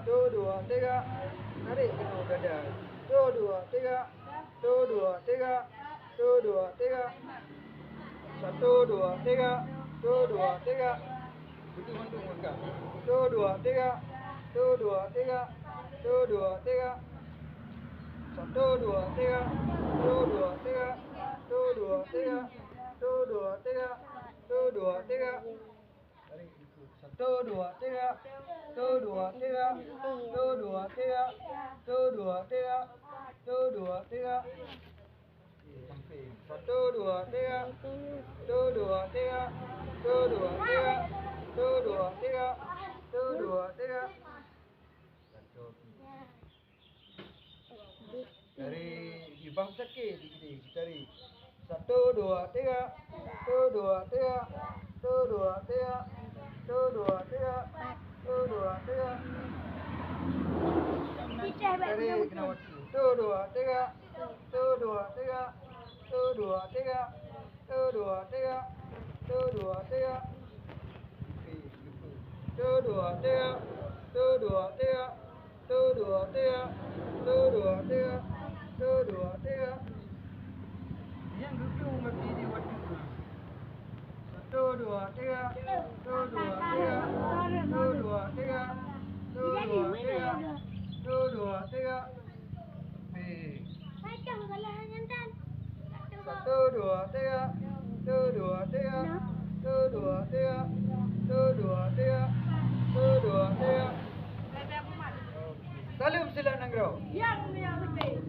Satu, dua, tiga. Tarik kena dada. Satu, dua, tiga. Satu, dua, tiga. Satu, dua, tiga. Satu, dua, tiga. Satu, dua, tiga. Buntung-buntung muka. Satu, dua, tiga. Satu, dua, tiga. Satu, dua, tiga. Satu, dua, tiga. Satu, dua, tiga. Satu, dua, tiga. Satu, dua, tiga. Satu, dua, tiga. Tarik ikut. Satu, dua, tiga. Satu, dua, tiga. Satu, dua, tiga. Satu, dua, tiga. Satu, dua, tiga. Samping. Satu, dua, tiga. Satu, dua, tiga. Satu, dua, tiga. Satu, dua, tiga. Satu, dua, tiga. Satu. Dari ibang sakit dari 1 2 3 1 2 3 1 2 3 1 2 3 1 2 3 dari kena waktu 1 2 3 1 2 3 1 2 3 1 2 3 1 2 3 1 2 3 1 2 3 1 2 3 1 2 3 1 2 3 yang duduk mati di waktu itu. 1 2 3 1 2 3 1 2 3 1 2 3 1 2 3 Macam salah nyantan. 1 2 3 1 2 3 1 2 3 1 2 3 1 2 3 Salam sila Nanggro. Yang lebih.